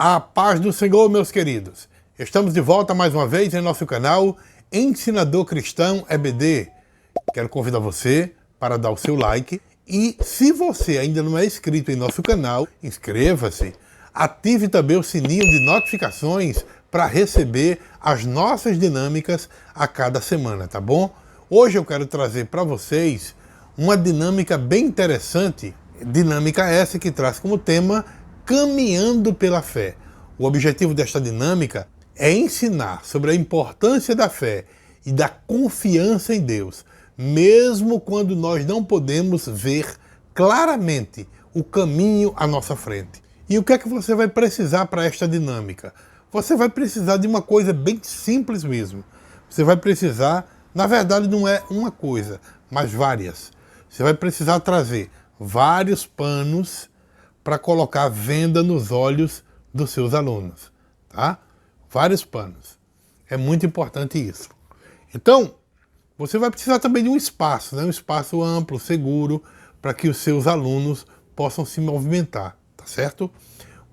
A paz do Senhor, meus queridos. Estamos de volta mais uma vez em nosso canal Ensinador Cristão EBD. Quero convidar você para dar o seu like e, se você ainda não é inscrito em nosso canal, inscreva-se. Ative também o sininho de notificações para receber as nossas dinâmicas a cada semana, tá bom? Hoje eu quero trazer para vocês uma dinâmica bem interessante, dinâmica essa que traz como tema Caminhando pela Fé. O objetivo desta dinâmica é ensinar sobre a importância da fé e da confiança em Deus, mesmo quando nós não podemos ver claramente o caminho à nossa frente. E o que é que você vai precisar para esta dinâmica? Você vai precisar de uma coisa bem simples mesmo. Você vai precisar, na verdade não é uma coisa, mas várias. Você vai precisar trazer vários panos para colocar venda nos olhos dos seus alunos, tá? Vários panos. É muito importante isso. Então, você vai precisar também de um espaço, né? Um espaço amplo, seguro, para que os seus alunos possam se movimentar, tá certo?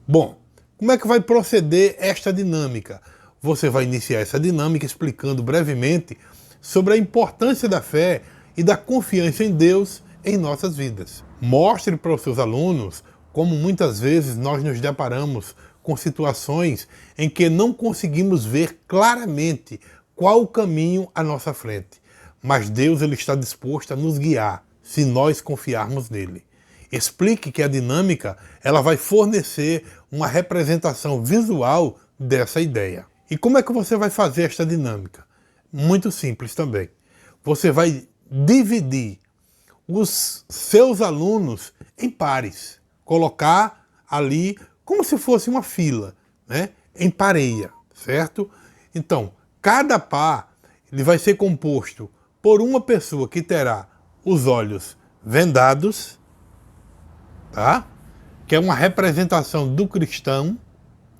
Bom, como é que vai proceder esta dinâmica? Você vai iniciar essa dinâmica explicando brevemente sobre a importância da fé e da confiança em Deus em nossas vidas. Mostre para os seus alunos como muitas vezes nós nos deparamos com situações em que não conseguimos ver claramente qual o caminho à nossa frente. Mas Deus ele está disposto a nos guiar, se nós confiarmos nele. Explique que a dinâmica ela vai fornecer uma representação visual dessa ideia. E como é que você vai fazer esta dinâmica? Muito simples também. Você vai dividir os seus alunos em pares. Colocar ali como se fosse uma fila, né? Em pareia, certo? Então, cada par ele vai ser composto por uma pessoa que terá os olhos vendados, tá? Que é uma representação do cristão,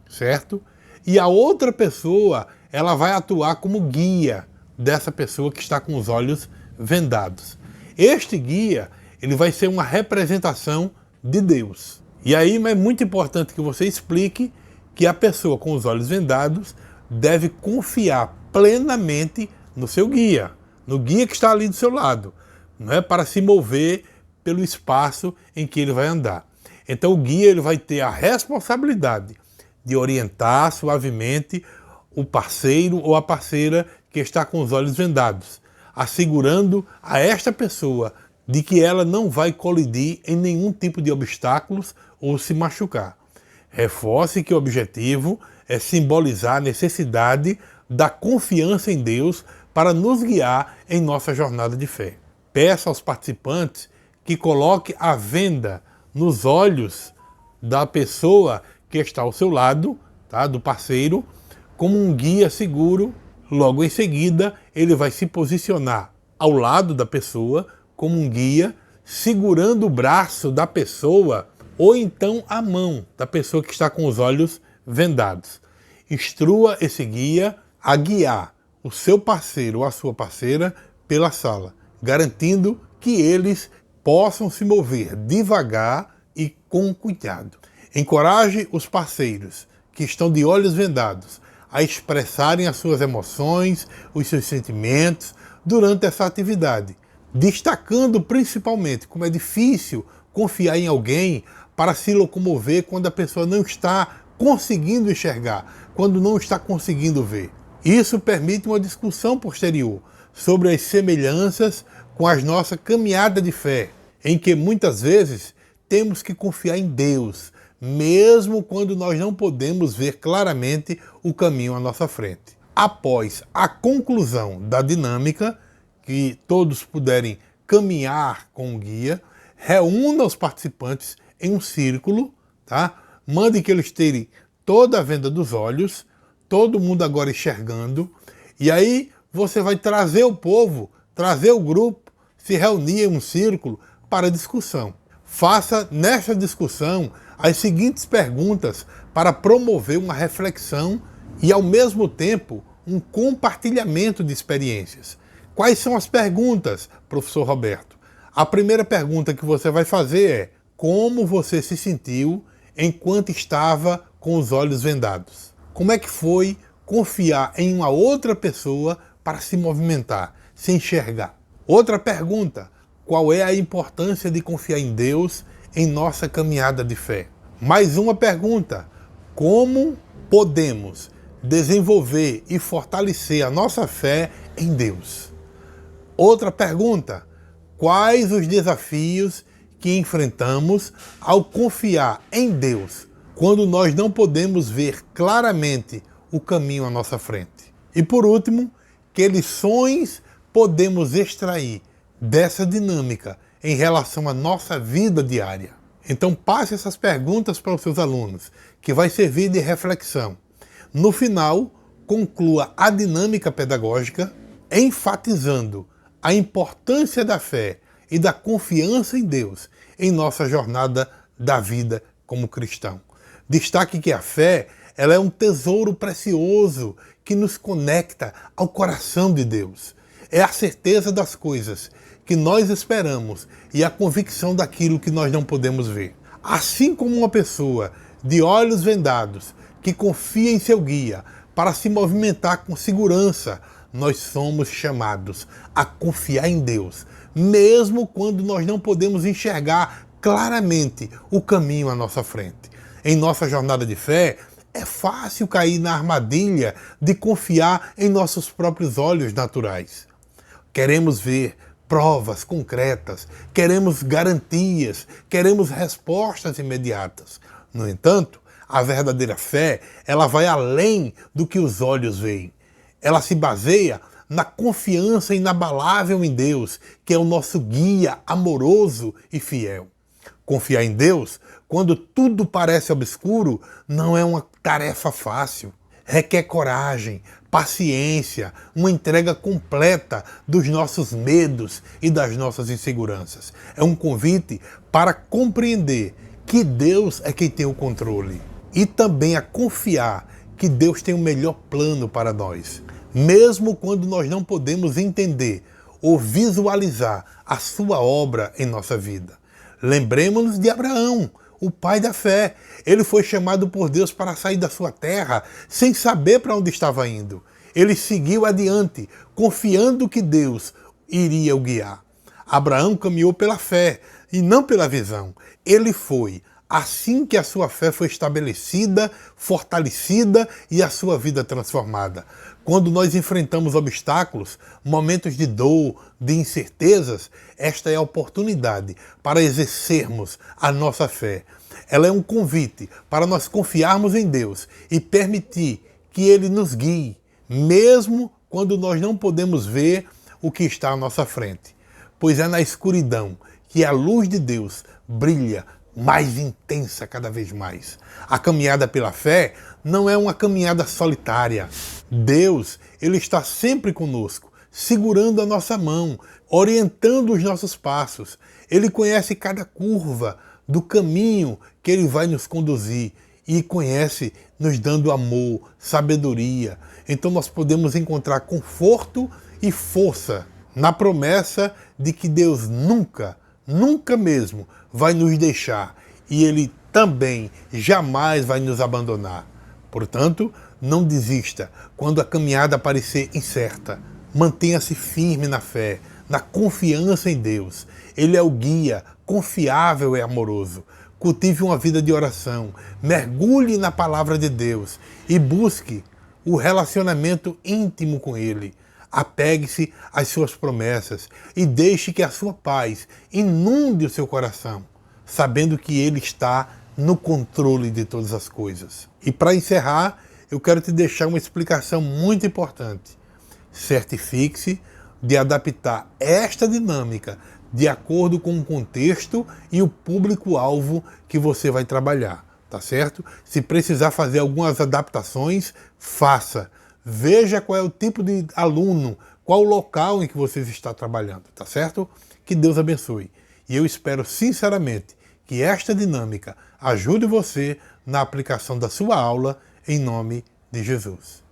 certo? E a outra pessoa, ela vai atuar como guia dessa pessoa que está com os olhos vendados. Este guia, ele vai ser uma representação de Deus. E aí é muito importante que você explique que a pessoa com os olhos vendados deve confiar plenamente no seu guia, no guia que está ali do seu lado, não é para se mover pelo espaço em que ele vai andar. Então o guia ele vai ter a responsabilidade de orientar suavemente o parceiro ou a parceira que está com os olhos vendados, assegurando a esta pessoa de que ela não vai colidir em nenhum tipo de obstáculos ou se machucar. Reforce que o objetivo é simbolizar a necessidade da confiança em Deus para nos guiar em nossa jornada de fé. Peça aos participantes que coloque a venda nos olhos da pessoa que está ao seu lado, tá? Do parceiro, como um guia seguro. Logo em seguida, ele vai se posicionar ao lado da pessoa, como um guia, segurando o braço da pessoa ou então a mão da pessoa que está com os olhos vendados. Instrua esse guia a guiar o seu parceiro ou a sua parceira pela sala, garantindo que eles possam se mover devagar e com cuidado. Encoraje os parceiros que estão de olhos vendados a expressarem as suas emoções, os seus sentimentos durante essa atividade, destacando principalmente como é difícil confiar em alguém para se locomover quando a pessoa não está conseguindo enxergar, quando não está conseguindo ver. Isso permite uma discussão posterior sobre as semelhanças com a nossa caminhada de fé, em que muitas vezes temos que confiar em Deus, mesmo quando nós não podemos ver claramente o caminho à nossa frente. Após a conclusão da dinâmica, que todos puderem caminhar com o guia, reúna os participantes em um círculo, tá? Mande que eles tirem toda a venda dos olhos, todo mundo agora enxergando, e aí você vai trazer o povo, trazer o grupo, se reunir em um círculo para discussão. Faça nesta discussão as seguintes perguntas para promover uma reflexão e, ao mesmo tempo, um compartilhamento de experiências. Quais são as perguntas, professor Roberto? A primeira pergunta que você vai fazer é: como você se sentiu enquanto estava com os olhos vendados? Como é que foi confiar em uma outra pessoa para se movimentar, se enxergar? Outra pergunta: qual é a importância de confiar em Deus em nossa caminhada de fé? Mais uma pergunta: como podemos desenvolver e fortalecer a nossa fé em Deus? Outra pergunta: quais os desafios que enfrentamos ao confiar em Deus, quando nós não podemos ver claramente o caminho à nossa frente? E por último, que lições podemos extrair dessa dinâmica em relação à nossa vida diária? Então passe essas perguntas para os seus alunos, que vai servir de reflexão. No final, conclua a dinâmica pedagógica, enfatizando a importância da fé e da confiança em Deus em nossa jornada da vida como cristão. Destaque que a fé, ela é um tesouro precioso que nos conecta ao coração de Deus. É a certeza das coisas que nós esperamos e a convicção daquilo que nós não podemos ver. Assim como uma pessoa de olhos vendados que confia em seu guia para se movimentar com segurança, nós somos chamados a confiar em Deus, mesmo quando nós não podemos enxergar claramente o caminho à nossa frente. Em nossa jornada de fé, é fácil cair na armadilha de confiar em nossos próprios olhos naturais. Queremos ver provas concretas, queremos garantias, queremos respostas imediatas. No entanto, a verdadeira fé, ela vai além do que os olhos veem. Ela se baseia na confiança inabalável em Deus, que é o nosso guia amoroso e fiel. Confiar em Deus, quando tudo parece obscuro, não é uma tarefa fácil. Requer coragem, paciência, uma entrega completa dos nossos medos e das nossas inseguranças. É um convite para compreender que Deus é quem tem o controle e também a confiar que Deus tem o melhor plano para nós. Mesmo quando nós não podemos entender ou visualizar a sua obra em nossa vida. Lembremos-nos de Abraão, o pai da fé. Ele foi chamado por Deus para sair da sua terra sem saber para onde estava indo. Ele seguiu adiante, confiando que Deus iria o guiar. Abraão caminhou pela fé e não pela visão. Ele foi assim que a sua fé foi estabelecida, fortalecida e a sua vida transformada. Quando nós enfrentamos obstáculos, momentos de dor, de incertezas, esta é a oportunidade para exercermos a nossa fé. Ela é um convite para nós confiarmos em Deus e permitir que Ele nos guie, mesmo quando nós não podemos ver o que está à nossa frente. Pois é na escuridão que a luz de Deus brilha mais intensa cada vez mais. A caminhada pela fé não é uma caminhada solitária. Deus, Ele está sempre conosco, segurando a nossa mão, orientando os nossos passos. Ele conhece cada curva do caminho que Ele vai nos conduzir e conhece nos dando amor, sabedoria. Então nós podemos encontrar conforto e força na promessa de que Deus nunca mesmo vai nos deixar e Ele também jamais vai nos abandonar. Portanto, não desista quando a caminhada parecer incerta. Mantenha-se firme na fé, na confiança em Deus. Ele é o guia, confiável e amoroso. Cultive uma vida de oração, mergulhe na palavra de Deus e busque o relacionamento íntimo com Ele. Apegue-se às suas promessas e deixe que a sua paz inunde o seu coração, sabendo que Ele está no controle de todas as coisas. E para encerrar, eu quero te deixar uma explicação muito importante. Certifique-se de adaptar esta dinâmica de acordo com o contexto e o público-alvo que você vai trabalhar, tá certo? Se precisar fazer algumas adaptações, faça. Veja qual é o tipo de aluno, qual o local em que você está trabalhando, tá certo? Que Deus abençoe. E eu espero sinceramente que esta dinâmica ajude você na aplicação da sua aula em nome de Jesus.